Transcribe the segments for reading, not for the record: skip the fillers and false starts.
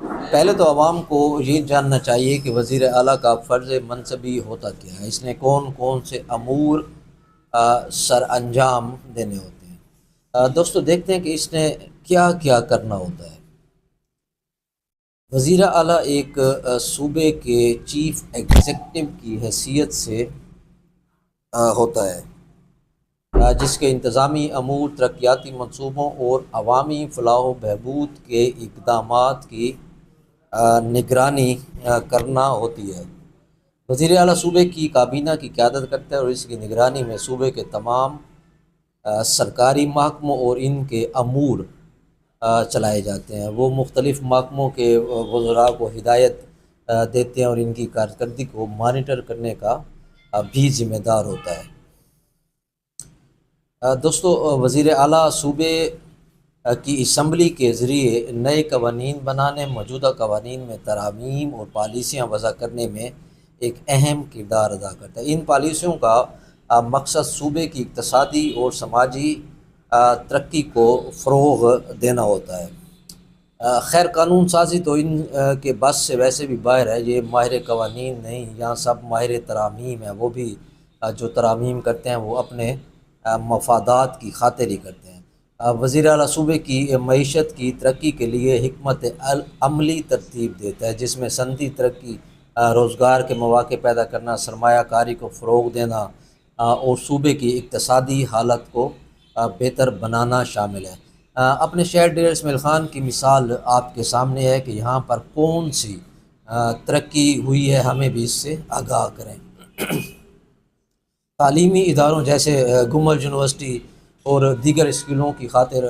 پہلے تو عوام کو یہ جاننا چاہیے کہ وزیر اعلیٰ کا فرض منصبی ہوتا کیا ہے، اس نے کون کون سے امور سر انجام دینے ہوتے ہیں۔ دوستو دیکھتے ہیں کہ اس نے کیا کیا کرنا ہوتا ہے۔ وزیر اعلیٰ ایک صوبے کے چیف ایگزیکٹو کی حیثیت سے ہوتا ہے، جس کے انتظامی امور، ترقیاتی منصوبوں اور عوامی فلاح و بہبود کے اقدامات کی نگرانی کرنا ہوتی ہے۔ وزیر اعلیٰ صوبے کی کابینہ کی قیادت کرتا ہے اور اس کی نگرانی میں صوبے کے تمام سرکاری محکموں اور ان کے امور چلائے جاتے ہیں۔ وہ مختلف محکموں کے وزراء کو ہدایت دیتے ہیں اور ان کی کارکردگی کو مانیٹر کرنے کا بھی ذمہ دار ہوتا ہے۔ دوستو وزیر اعلیٰ صوبے کی اسمبلی کے ذریعے نئے قوانین بنانے، موجودہ قوانین میں ترامیم اور پالیسیاں وضع کرنے میں ایک اہم کردار ادا کرتا ہے۔ ان پالیسیوں کا مقصد صوبے کی اقتصادی اور سماجی ترقی کو فروغ دینا ہوتا ہے۔ خیر قانون سازی تو ان کے بس سے ویسے بھی باہر ہے، یہ ماہر قوانین نہیں، یہاں سب ماہر ترامیم ہیں۔ وہ بھی جو ترامیم کرتے ہیں وہ اپنے مفادات کی خاطر ہی کرتے ہیں۔ وزیر اعلیٰ صوبے کی معیشت کی ترقی کے لیے حکمت عملی ترتیب دیتا ہے، جس میں صنعتی ترقی، روزگار کے مواقع پیدا کرنا، سرمایہ کاری کو فروغ دینا اور صوبے کی اقتصادی حالت کو بہتر بنانا شامل ہے۔ اپنے شہر ڈیرہ اسماعیل خان کی مثال آپ کے سامنے ہے کہ یہاں پر کون سی ترقی ہوئی ہے، ہمیں بھی اس سے آگاہ کریں۔ تعلیمی اداروں جیسے گمل یونیورسٹی اور دیگر اسکولوں کی خاطر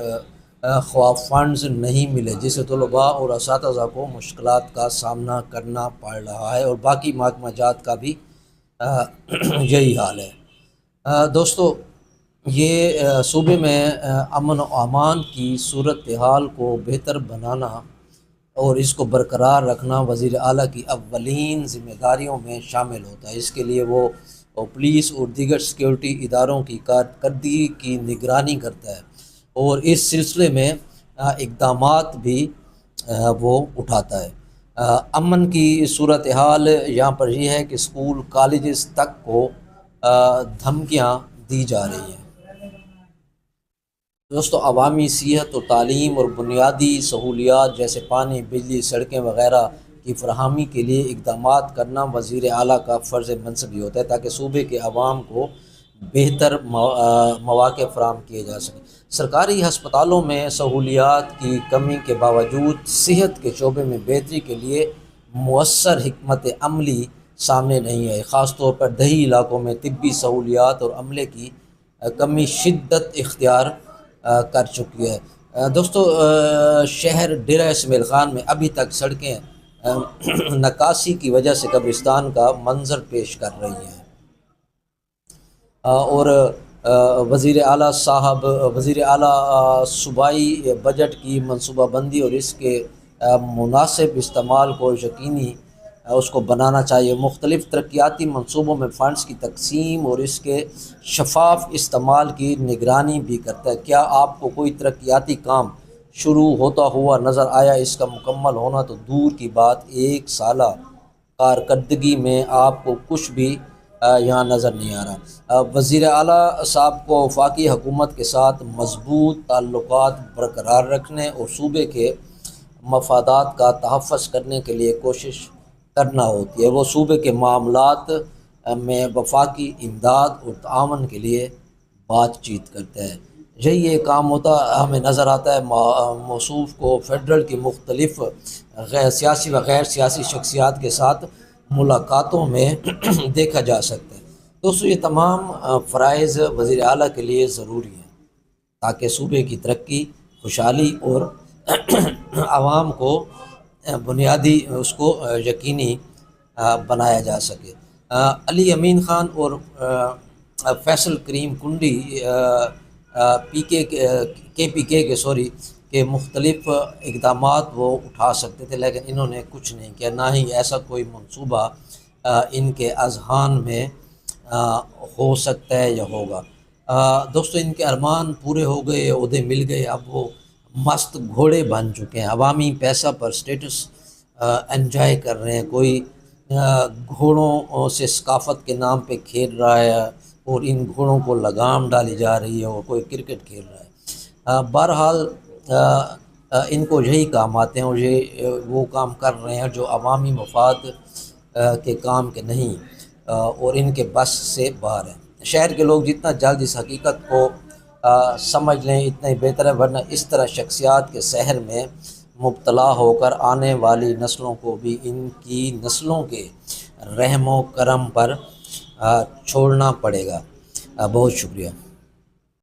خواہ فنڈز نہیں ملے، جس سے طلباء اور اساتذہ کو مشکلات کا سامنا کرنا پڑ رہا ہے، اور باقی محکمہ جات کا بھی یہی حال ہے۔ دوستو یہ صوبے میں امن و امان کی صورتحال کو بہتر بنانا اور اس کو برقرار رکھنا وزیر اعلیٰ کی اولین ذمہ داریوں میں شامل ہوتا ہے۔ اس کے لیے وہ پولیس اور دیگر سیکیورٹی اداروں کی کارکردگی کی نگرانی کرتا ہے اور اس سلسلے میں اقدامات بھی وہ اٹھاتا ہے۔ امن کی صورتحال یہاں پر یہ ہے کہ اسکول کالجز تک کو دھمکیاں دی جا رہی ہیں۔ دوستو عوامی صحت و تعلیم اور بنیادی سہولیات جیسے پانی، بجلی، سڑکیں وغیرہ کی فراہمی کے لیے اقدامات کرنا وزیر اعلیٰ کا فرض منصبی ہوتا ہے، تاکہ صوبے کے عوام کو بہتر مواقع فراہم کیے جا سکیں۔ سرکاری ہسپتالوں میں سہولیات کی کمی کے باوجود صحت کے شعبے میں بہتری کے لیے مؤثر حکمت عملی سامنے نہیں ہے۔ خاص طور پر دیہی علاقوں میں طبی سہولیات اور عملے کی کمی شدت اختیار کر چکی ہے۔ دوستو شہر ڈیرہ اسماعیل خان میں ابھی تک سڑکیں نکاسی کی وجہ سے قبرستان کا منظر پیش کر رہی ہیں، اور وزیر اعلیٰ صوبائی بجٹ کی منصوبہ بندی اور اس کے مناسب استعمال کو یقینی اس کو بنانا چاہیے۔ مختلف ترقیاتی منصوبوں میں فنڈز کی تقسیم اور اس کے شفاف استعمال کی نگرانی بھی کرتا ہے۔ کیا آپ کو کوئی ترقیاتی کام شروع ہوتا ہوا نظر آیا؟ اس کا مکمل ہونا تو دور کی بات، ایک سالہ کارکردگی میں آپ کو کچھ بھی یہاں نظر نہیں آ رہا۔ وزیر اعلیٰ صاحب کو وفاقی حکومت کے ساتھ مضبوط تعلقات برقرار رکھنے اور صوبے کے مفادات کا تحفظ کرنے کے لیے کوشش کرنا ہوتی ہے۔ وہ صوبے کے معاملات میں وفاقی امداد اور تعاون کے لیے بات چیت کرتا ہے۔ یہی یہ کام ہوتا ہمیں نظر آتا ہے موصوف کو فیڈرل کی مختلف غیر سیاسی و غیر سیاسی شخصیات کے ساتھ ملاقاتوں میں دیکھا جا سکتا ہے۔ دوستو یہ تمام فرائض وزیر اعلیٰ کے لیے ضروری ہیں تاکہ صوبے کی ترقی، خوشحالی اور عوام کو بنیادی اس کو یقینی بنایا جا سکے۔ علی امین خان اور فیصل کریم کنڈی پی کے مختلف اقدامات وہ اٹھا سکتے تھے، لیکن انہوں نے کچھ نہیں کیا، نہ ہی ایسا کوئی منصوبہ ان کے اذہان میں ہو سکتا ہے یا ہوگا۔ دوستو ان کے ارمان پورے ہو گئے، عہدے مل گئے، اب وہ مست گھوڑے بن چکے ہیں۔ عوامی پیسہ پر سٹیٹس انجوائے کر رہے ہیں، کوئی گھوڑوں سے ثقافت کے نام پہ کھیل رہا ہے اور ان گھوڑوں کو لگام ڈالی جا رہی ہے، اور کوئی کرکٹ کھیل رہا ہے۔ بہرحال ان کو یہی کام آتے ہیں، اور یہ وہ کام کر رہے ہیں جو عوامی مفاد کے کام کے نہیں، اور ان کے بس سے باہر ہیں۔ شہر کے لوگ جتنا جلد اس حقیقت کو سمجھ لیں اتنا ہی بہتر ہے، ورنہ اس طرح شخصیات کے سحر میں مبتلا ہو کر آنے والی نسلوں کو بھی ان کی نسلوں کے رحم و کرم پر چھوڑنا پڑے گا۔ بہت شکریہ۔